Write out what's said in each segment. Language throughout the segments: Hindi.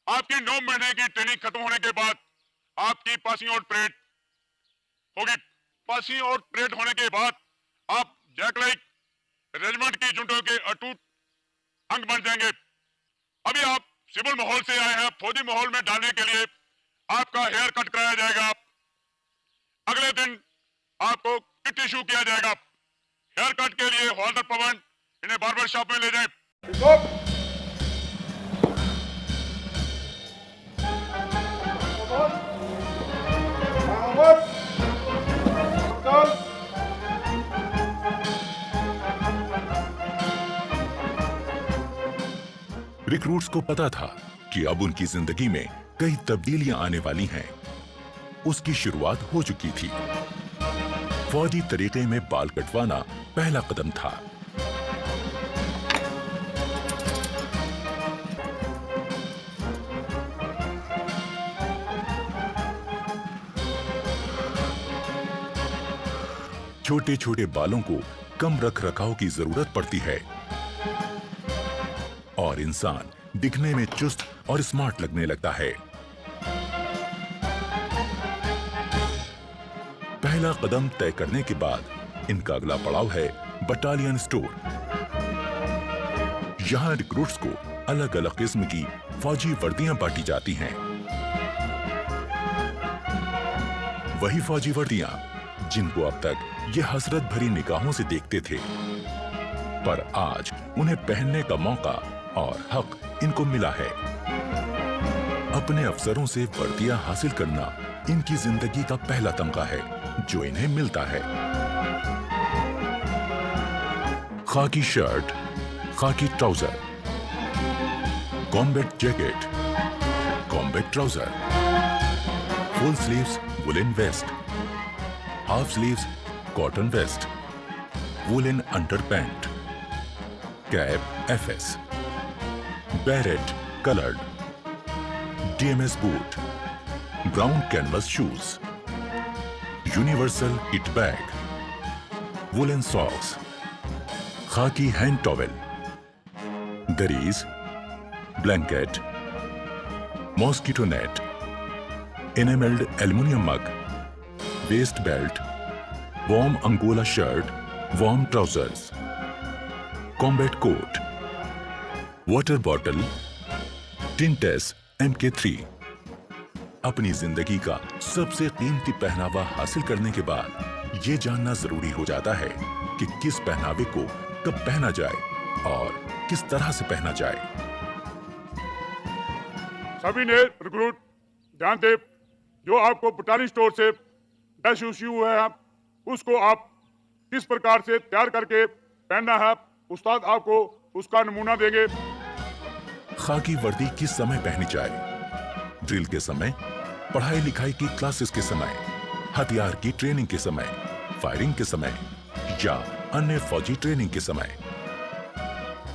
आपकी 9 महीने की ट्रेनिंग खत्म होने के बाद आपकी पासिंग आउट परेड होगी। पासिंग आउट परेड होने के बाद आप जैक लाइक रेजिमेंट की जुटों के अटूट अंग बन जाएंगे। अभी आप सिविल माहौल से आए हैं, फौजी माहौल में डालने के लिए आपका हेयर कट कराया जाएगा। अगले दिन आपको किट इशू किया जाएगा। हेयर कट के लिए हॉल्डर पवन इन्हें बार्बर शॉप में ले जाए। रिक्रूट्स को पता था कि अब उनकी जिंदगी में कई तब्दीलियां आने वाली हैं। उसकी शुरुआत हो चुकी थी। फौजी तरीके में बाल कटवाना पहला कदम था। छोटे छोटे बालों को कम रख रखाव की जरूरत पड़ती है और इंसान दिखने में चुस्त और स्मार्ट लगने लगता है। पहला कदम तय करने के बाद इनका अगला पड़ाव है बटालियन स्टोर। यहां रिक्रूट्स को अलग अलग किस्म की फौजी वर्दियां बांटी जाती हैं। वही फौजी वर्दियां जिनको अब तक ये हसरत भरी निगाहों से देखते थे, पर आज उन्हें पहनने का मौका और हक इनको मिला है। अपने अफसरों से वर्दियां हासिल करना इनकी जिंदगी का पहला तमगा है जो इन्हें मिलता है। खाकी शर्ट, खाकी trouser, combat jacket, combat trouser, full sleeves woollen vest, half sleeves cotton vest, woollen underpant, cap FS, beret coloured, DMS boot, brown canvas shoes, universal kit bag, woollen socks, खाकी हैंड टॉवेल, दरीज, blanket, mosquito net, enamelled aluminium mug, waist belt, warm Angola shirt, warm trousers, combat coat, water bottle, टिंटेस MK3। अपनी जिंदगी का सबसे कीमती पहनावा हासिल करने के बाद ये जानना जरूरी हो जाता है कि किस पहनावे को कब पहना जाए और किस तरह से पहना जाए। सभी ने रिक्रूट ध्यान दे, जो आपको बटालियन स्टोर से ड्रेस इश्यू हुआ है उसको आप किस प्रकार से तैयार करके पहनना है, उस्ताद आपको उसका नमूना देंगे। खाकी वर्दी किस समय पहनी जाए? ड्रिल के समय, पढ़ाई लिखाई की क्लासेस के समय, हथियार की ट्रेनिंग के समय, फायरिंग के समय या अन्य फौजी ट्रेनिंग के समय।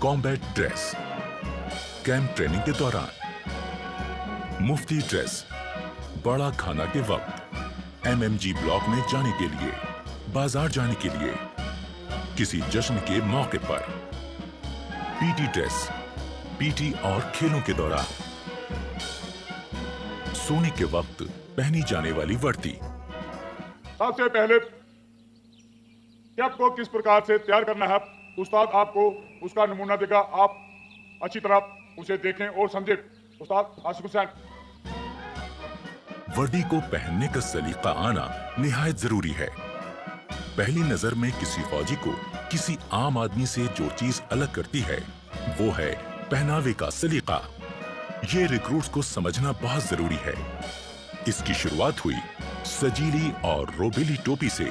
कॉम्बैट ड्रेस, कैंप ट्रेनिंग के दौरान। मुफ्ती ड्रेस, बड़ा खाना के वक्त, MMG ब्लॉक में जाने के लिए, बाजार जाने के लिए, किसी जश्न के मौके पर। पीटी ड्रेस, पीटी और खेलों के दौरान। सोने के वक्त पहनी जाने वाली वर्दी। सबसे पहले कैप को किस प्रकार से तैयार करना है, उस्ताद आपको उसका नमूना देगा। आप अच्छी तरह उसे देखें और समझें। उस्ताद आशिक हुसैन। वर्दी को पहनने का सलीका आना निहायत जरूरी है। पहली नजर में किसी फौजी को किसी आम आदमी से जो चीज अलग करती है वो है पहनावे का सलीका। ये रिक्रूट्स को समझना बहुत जरूरी है। इसकी शुरुआत हुई सजीली और रोबेली टोपी से,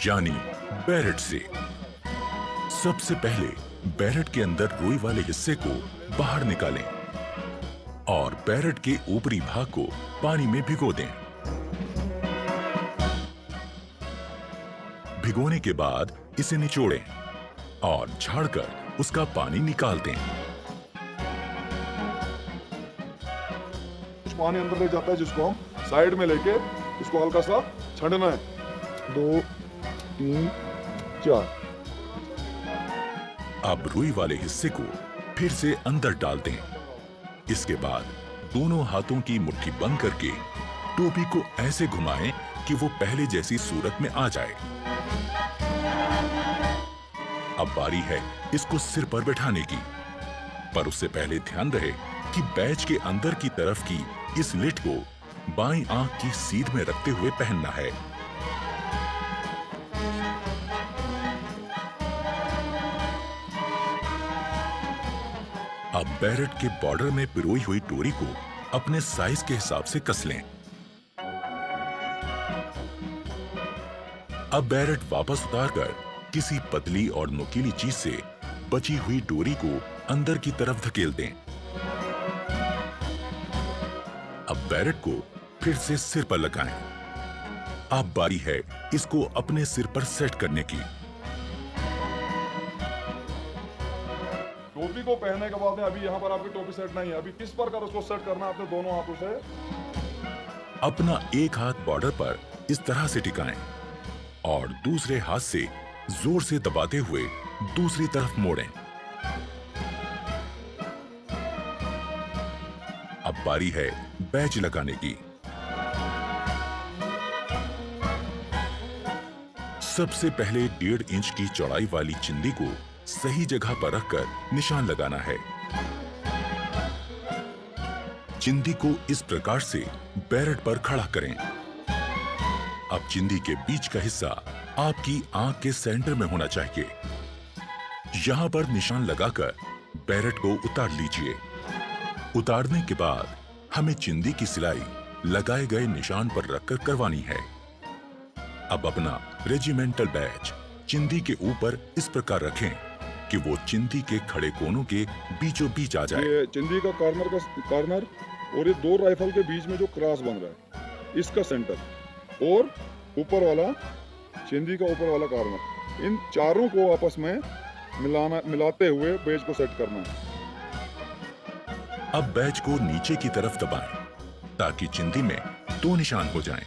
यानी बैरेट से। सबसे पहले बैरेट के अंदर रुई वाले हिस्से को बाहर निकालें और बैरेट के ऊपरी भाग को पानी में भिगो दें। भिगोने के बाद इसे निचोड़ें और झाड़कर उसका पानी निकाल दें। पानी अंदर ले जाता है जिसको हम साइड में लेके इसको हल्का सा छंडना है। 2 3 4। अब रुई वाले हिस्से को फिर से अंदर डाल दें। इसके बाद दोनों हाथों की मुट्ठी बंद करके टोपी को ऐसे घुमाएं कि वो पहले जैसी सूरत में आ जाए। अब बारी है इसको सिर पर बैठाने की, पर उससे पहले ध्यान रहे कि बैच के अंदर की तरफ की इस लिट को बाईं आंख की सीध में रखते हुए पहनना है। अब बैरेट के बॉर्डर में पिरोई हुई डोरी को अपने साइज के हिसाब से कस लें। अब बैरेट वापस उतारकर किसी पतली और नुकीली चीज से बची हुई डोरी को अंदर की तरफ धकेल दें। अब बैरेट को फिर से सिर पर लगाएं। अब बारी है इसको अपने सिर पर सेट करने की। टोपी को पहनने के बाद में अभी यहाँ पर आपकी टोपी सेट नहीं है। अभी किस प्रकार उसको सेट करना है, आपने दोनों हाथों से अपना एक हाथ बॉर्डर पर इस तरह से टिकाएं और दूसरे हाथ से जोर से दबाते हुए दूसरी तरफ मोड़ें। अब बारी है बैच लगाने की। सबसे पहले 1.5 इंच की चौड़ाई वाली चिंदी को सही जगह पर रखकर निशान लगाना है। चिंदी को इस प्रकार से बैरेट पर खड़ा करें। अब चिंदी के बीच का हिस्सा आपकी आंख के सेंटर में होना चाहिए। यहां पर निशान लगाकर बैरेट को उतार लीजिए। उतारने के बाद हमें चिंदी की सिलाई लगाए गए निशान पर रखकर करवानी है। अब अपना रेजिमेंटल बैच चिंदी के ऊपर इस प्रकार रखें कि वो चिंदी के खड़े कोनों के बीचों बीच आ जाए। ये चिंदी का कॉर्नर और ये दो राइफल के बीच में जो क्रॉस बन रहा है इसका सेंटर और ऊपर वाला चिंदी का ऊपर वाला कॉर्नर, इन चारों को आपस में मिलाते हुए बैच को सेट करना है। अब बैच को नीचे की तरफ दबाएं ताकि चिंदी में 2 निशान हो जाएं।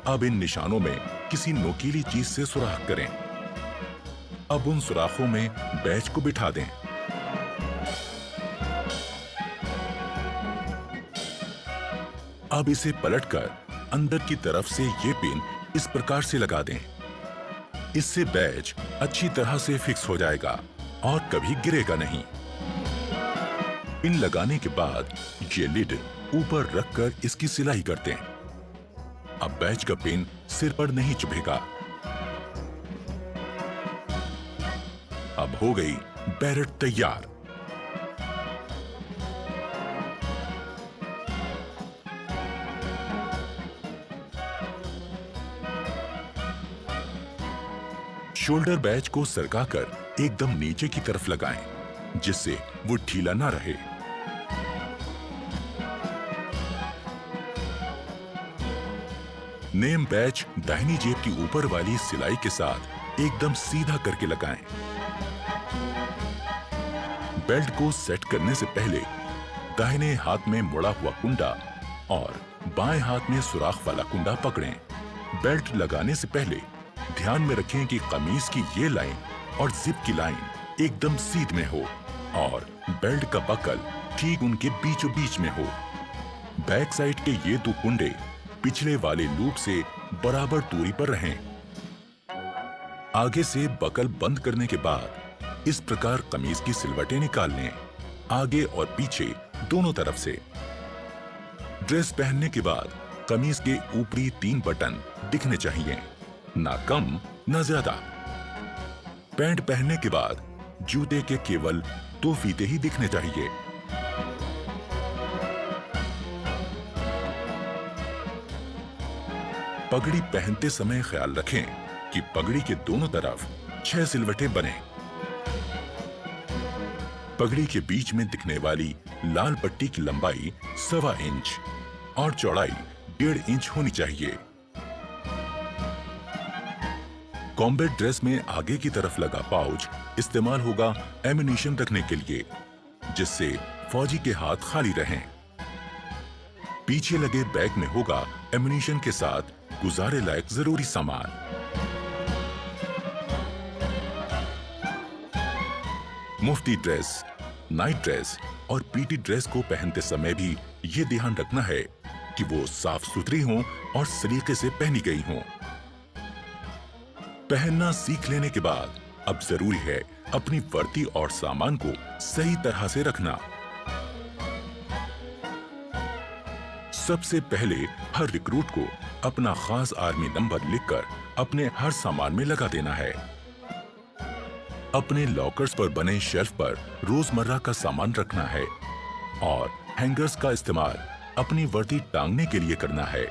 अब इन निशानों में किसी नोकीली चीज से सुराख करें। अब उन सुराखों में बैच को बिठा दें। अब इसे पलटकर अंदर की तरफ से ये पिन इस प्रकार से लगा दें। इससे बैच अच्छी तरह से फिक्स हो जाएगा और कभी गिरेगा नहीं। पिन लगाने के बाद ये लिड ऊपर रखकर इसकी सिलाई करते हैं। अब बैच का पिन सिर पर नहीं चुभेगा। अब हो गई बैरेट तैयार। शोल्डर बैच को सरकाकर एकदम नीचे की तरफ लगाएं, जिससे वो ढीला ना रहे। नेम बैच दाहिनी जेब की ऊपर वाली सिलाई के साथ एकदम सीधा करके लगाएं। बेल्ट को सेट करने से पहले दाहिने हाथ में मुड़ा हुआ कुंडा और बाएं हाथ में सुराख वाला कुंडा पकड़ें। बेल्ट लगाने से पहले ध्यान में रखें कि कमीज की ये लाइन और जिप की लाइन एकदम सीध में हो और बेल्ट का बकल ठीक उनके बीचों बीच में हो। बैक साइड के ये 2 कुंडे पिछले वाले लूप से बराबर दूरी पर रहें। आगे से बकल बंद करने के बाद इस प्रकार कमीज की सिलवटें निकाल लें, आगे और पीछे दोनों तरफ से। ड्रेस पहनने के बाद कमीज के ऊपरी 3 बटन दिखने चाहिए, ना कम ना ज्यादा। पैंट पहनने के बाद जूते के केवल 2 फीते ही दिखने चाहिए। पगड़ी पहनते समय ख्याल रखें कि पगड़ी के दोनों तरफ 6 सिलवटें बने। पगड़ी के बीच में दिखने वाली लाल पट्टी की लंबाई 1.25 इंच और चौड़ाई 1.5 इंच होनी चाहिए। कॉम्बैट ड्रेस में आगे की तरफ लगा पाउच इस्तेमाल होगा एम्यूनिशन रखने के लिए, जिससे फौजी के हाथ खाली रहें। पीछे लगे बैग में होगा एम्यूनिशन के साथ गुजारे लायक जरूरी सामान। मुफ्ती ड्रेस, नाइट ड्रेस और पीटी ड्रेस को पहनते समय भी ये ध्यान रखना है कि वो साफ सुथरी हों और सलीके से पहनी गई हों। पहनना सीख लेने के बाद अब जरूरी है अपनी वर्दी और सामान को सही तरह से रखना। सबसे पहले हर रिक्रूट को अपना खास आर्मी नंबर लिखकर अपने हर सामान में लगा देना है। अपने लॉकर्स पर बने शेल्फ पर रोजमर्रा का सामान रखना है और हैंगर्स का इस्तेमाल अपनी वर्दी टांगने के लिए करना है।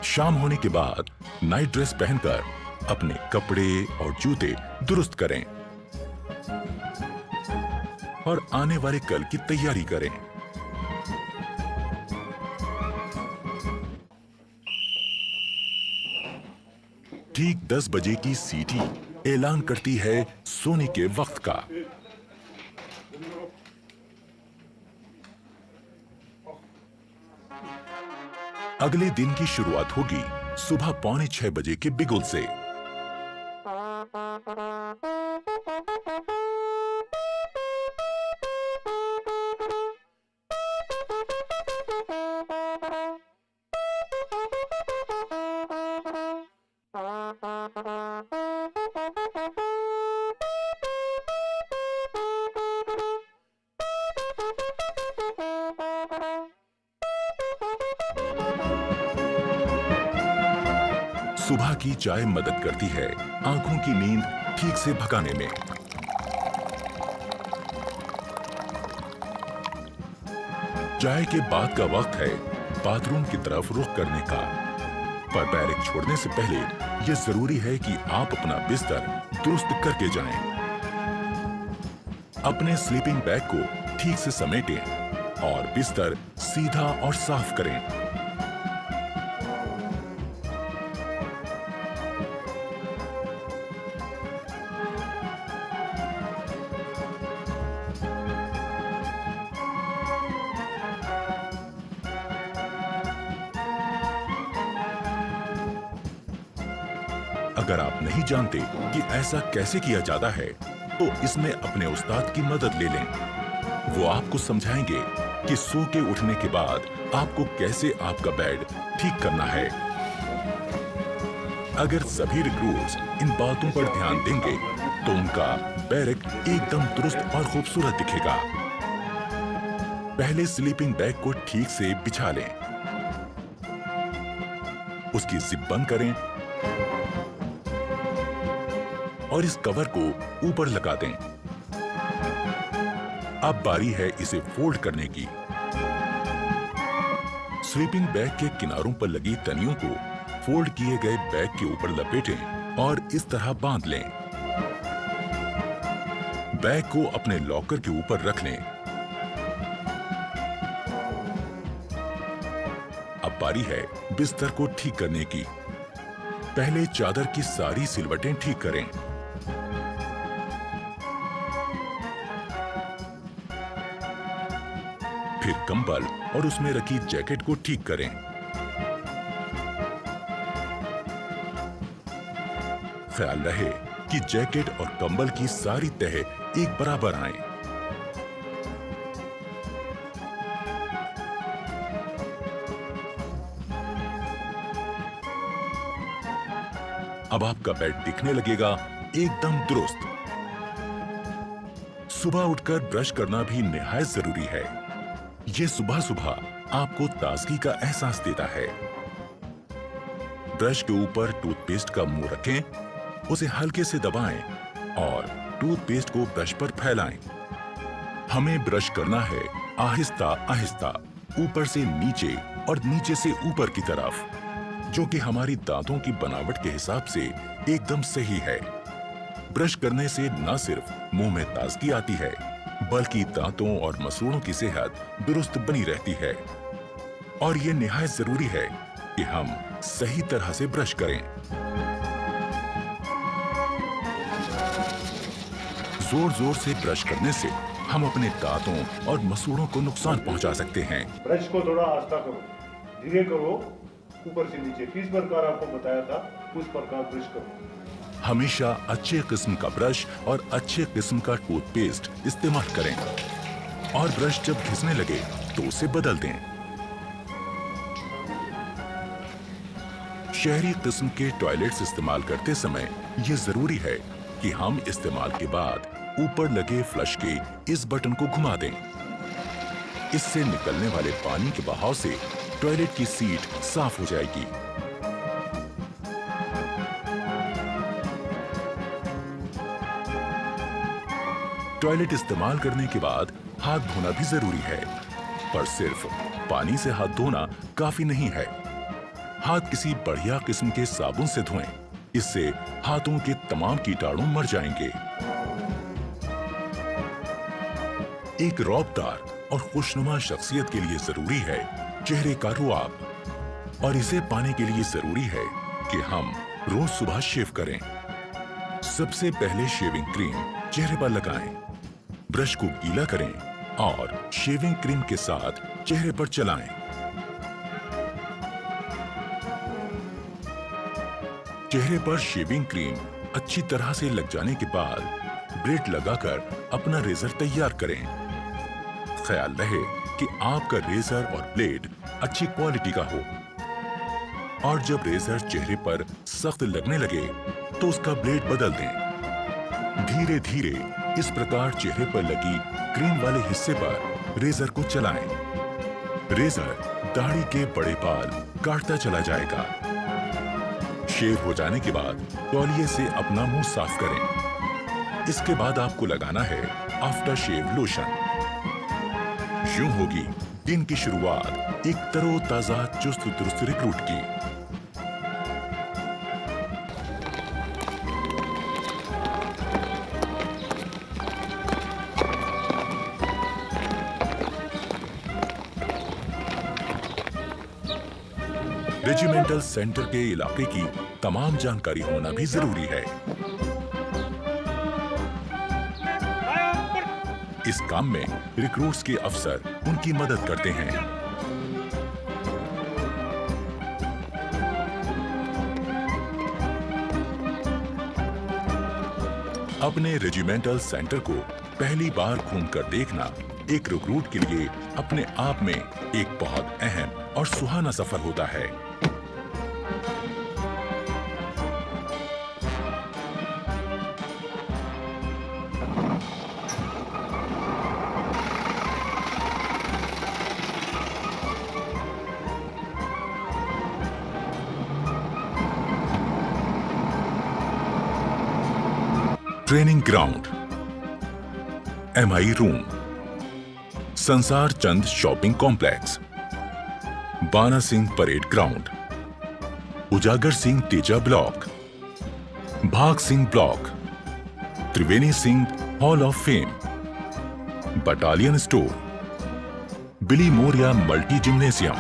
शाम होने के बाद नाइट ड्रेस पहनकर अपने कपड़े और जूते दुरुस्त करें और आने वाले कल की तैयारी करें। ठीक 10 बजे की सीटी ऐलान करती है सोने के वक्त का। अगले दिन की शुरुआत होगी सुबह 5:45 बजे के बिगुल से। सुबह की चाय मदद करती है आंखों की नींद ठीक से भगाने में। चाय के बाद का वक्त है बाथरूम की तरफ रुख करने का। पर बैरक छोड़ने से पहले यह जरूरी है कि आप अपना बिस्तर दुरुस्त करके जाएं। अपने स्लीपिंग बैग को ठीक से समेटें और बिस्तर सीधा और साफ करें। अगर आप नहीं जानते कि ऐसा कैसे किया जाता है तो इसमें अपने उस्ताद की मदद ले लें। वो आपको समझाएंगे कि सो के उठने के बाद आपको कैसे आपका बेड ठीक करना है। अगर सभी रिक्रूट्स इन बातों पर ध्यान देंगे तो उनका बैरक एकदम दुरुस्त और खूबसूरत दिखेगा। पहले स्लीपिंग बैग को ठीक से बिछा लें, उसकी जिप बंद करें और इस कवर को ऊपर लगा दें। अब बारी है इसे फोल्ड करने की। स्लीपिंग बैग के किनारों पर लगी तनियों को फोल्ड किए गए बैग के ऊपर लपेटें और इस तरह बांध लें। बैग को अपने लॉकर के ऊपर रख लें। अब बारी है बिस्तर को ठीक करने की। पहले चादर की सारी सिलवटें ठीक करें। फिर कंबल और उसमें रखी जैकेट को ठीक करें। ख्याल रहे कि जैकेट और कंबल की सारी तह एक बराबर आए। अब आपका बेड दिखने लगेगा एकदम दुरुस्त। सुबह उठकर ब्रश करना भी निहायत जरूरी है। ये सुबह सुबह आपको ताजगी का एहसास देता है। ब्रश के ऊपर टूथपेस्ट का मुंह रखें, उसे हल्के से दबाएं और टूथपेस्ट को ब्रश पर फैलाएं। हमें ब्रश करना है आहिस्ता आहिस्ता, ऊपर से नीचे और नीचे से ऊपर की तरफ, जो कि हमारी दांतों की बनावट के हिसाब से एकदम सही है। ब्रश करने से न सिर्फ मुंह में ताजगी आती है बल्कि दांतों और मसूड़ों की सेहत दुरुस्त बनी रहती है। और ये निहायत जरूरी है कि हम सही तरह से ब्रश करें। जोर जोर से ब्रश करने से हम अपने दांतों और मसूड़ों को नुकसान पहुंचा सकते हैं। ब्रश को थोड़ा आस्ता करो। धीरे करो, ऊपर से नीचे किस प्रकार आपको बताया था उस प्रकार ब्रश करो। हमेशा अच्छे किस्म का ब्रश और अच्छे किस्म का टूथपेस्ट इस्तेमाल करें और ब्रश जब घिसने लगे तो उसे बदल दें। शहरी किस्म के टॉयलेट्स इस्तेमाल करते समय ये जरूरी है कि हम इस्तेमाल के बाद ऊपर लगे फ्लश के इस बटन को घुमा दें। इससे निकलने वाले पानी के बहाव से टॉयलेट की सीट साफ हो जाएगी। टॉयलेट इस्तेमाल करने के बाद हाथ धोना भी जरूरी है, पर सिर्फ पानी से हाथ धोना काफी नहीं है। हाथ किसी बढ़िया किस्म के साबुन से धोएं, इससे हाथों के तमाम कीटाणु मर जाएंगे। एक रौबदार और खुशनुमा शख्सियत के लिए जरूरी है चेहरे का रुआब, और इसे पाने के लिए जरूरी है कि हम रोज सुबह शेव करें। सबसे पहले शेविंग क्रीम चेहरे पर लगाएं, ब्रश को गीला करें और शेविंग क्रीम के साथ चेहरे पर चलाएं। चेहरे पर शेविंग क्रीम अच्छी तरह से लग जाने के बाद ब्लेड लगाकर अपना रेजर तैयार करें। ख्याल रहे कि आपका रेजर और ब्लेड अच्छी क्वालिटी का हो, और जब रेजर चेहरे पर सख्त लगने लगे तो उसका ब्लेड बदल दें। धीरे धीरे इस प्रकार चेहरे पर लगी क्रीम वाले हिस्से पर रेजर को चलाएं। रेजर दाढ़ी के बड़े बाल काटता चला जाएगा। शेव हो जाने के बाद तौलिए से अपना मुंह साफ करें। इसके बाद आपको लगाना है आफ्टर शेव लोशन। यूं होगी दिन की शुरुआत एक तरोताजा चुस्त दुरुस्त रिक्रूट की। रेजिमेंटल सेंटर के इलाके की तमाम जानकारी होना भी जरूरी है। इस काम में रिक्रूट्स के अफसर उनकी मदद करते हैं। अपने रेजिमेंटल सेंटर को पहली बार घूमकर देखना एक रिक्रूट के लिए अपने आप में एक बहुत अहम और सुहाना सफर होता है। ट्रेनिंग ग्राउंड, MI रूम, संसार चंद शॉपिंग कॉम्प्लेक्स, बाना सिंह परेड ग्राउंड, उजागर Singh Teja block, Bhag Singh block, Triveni Singh hall of fame, battalion store, Billimoria multi gymnasium,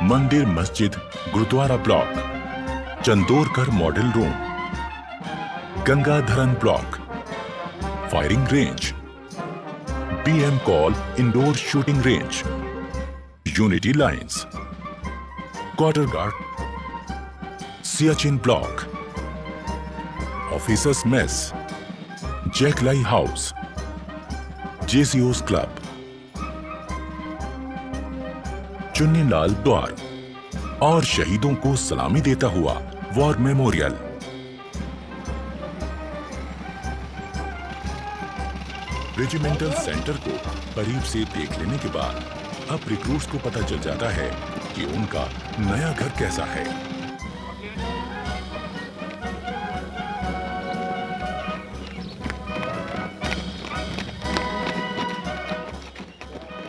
mandir masjid gurdwara block, Chandorkar model room, Gangadharan block, firing range, BM Kaul indoor shooting range, unity lines, quarter guard, Siachen block, officers mess, जैकलाई house, JCO's club, Chunnilal Dwar और शहीदों को सलामी देता हुआ वॉर मेमोरियल। रेजिमेंटल सेंटर को करीब से देख लेने के बाद अब रिक्रूट्स को पता चल जाता है कि उनका नया घर कैसा है।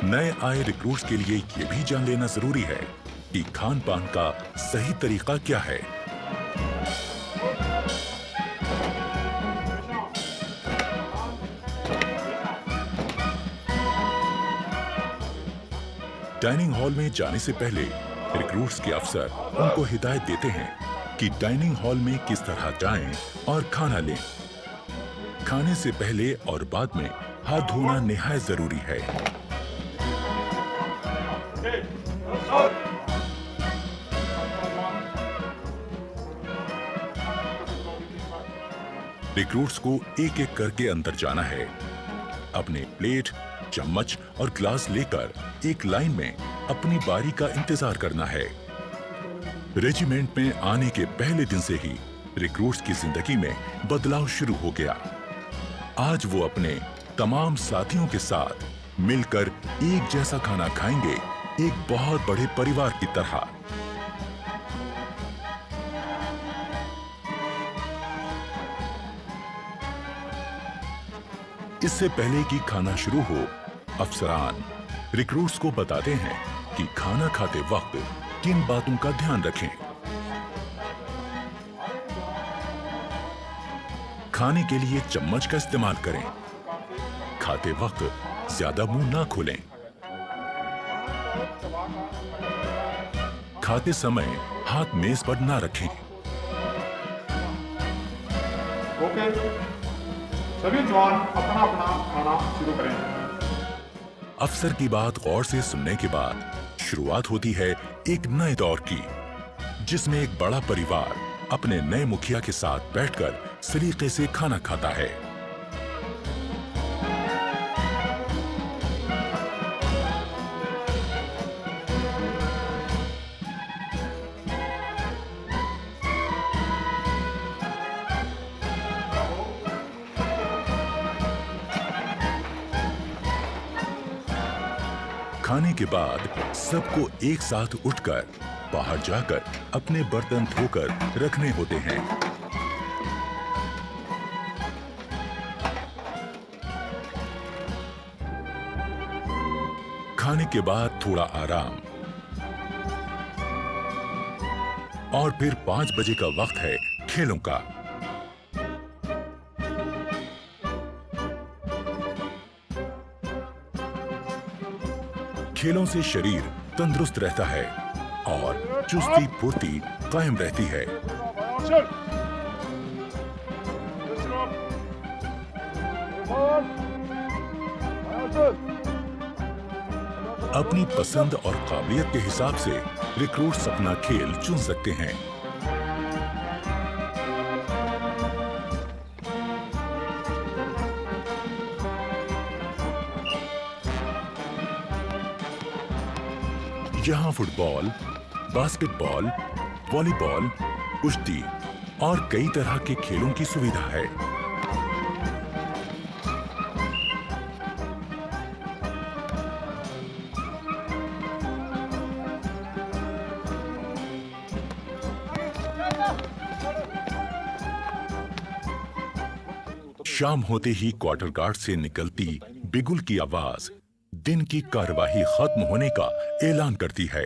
नए आए रिक्रूट्स के लिए यह भी जान लेना जरूरी है कि खान पान का सही तरीका क्या है। डाइनिंग हॉल में जाने से पहले रिक्रूट्स के अफसर उनको हिदायत देते हैं कि डाइनिंग हॉल में किस तरह जाएं और खाना लें। खाने से पहले और बाद में हाथ धोना निहायत जरूरी है। रिक्रूट्स को एक एक करके अंदर जाना है। अपने प्लेट, चम्मच और ग्लास लेकर एक लाइन में अपनी बारी का इंतजार करना है। रेजिमेंट में आने के पहले दिन से ही रिक्रूट्स की जिंदगी में बदलाव शुरू हो गया। आज वो अपने तमाम साथियों के साथ मिलकर एक जैसा खाना खाएंगे, एक बहुत बड़े परिवार की तरह। इससे पहले कि खाना शुरू हो, अफसरान रिक्रूट्स को बताते हैं कि खाना खाते वक्त किन बातों का ध्यान रखें। खाने के लिए चम्मच का इस्तेमाल करें। खाते वक्त ज्यादा मुंह ना खोलें। खाते समय हाथ मेज पर ना रखें। ओके, सभी जवान अपना अपना खाना शुरू करें। अफसर की बात गौर से सुनने के बाद शुरुआत होती है एक नए दौर की, जिसमें एक बड़ा परिवार अपने नए मुखिया के साथ बैठकर सलीके से खाना खाता है। खाने के बाद सबको एक साथ उठकर बाहर जाकर अपने बर्तन धोकर रखने होते हैं। खाने के बाद थोड़ा आराम और फिर 5 बजे का वक्त है खेलों का। खेलों से शरीर तंदुरुस्त रहता है और चुस्ती फुर्ती कायम रहती है। अपनी पसंद और काबिलियत के हिसाब से रिक्रूट्स अपना खेल चुन सकते हैं। यहाँ फुटबॉल, बास्केटबॉल, वॉलीबॉल, कुश्ती और कई तरह के खेलों की सुविधा है। शाम होते ही क्वार्टर गार्ड से निकलती बिगुल की आवाज दिन की कार्यवाही खत्म होने का ऐलान करती है।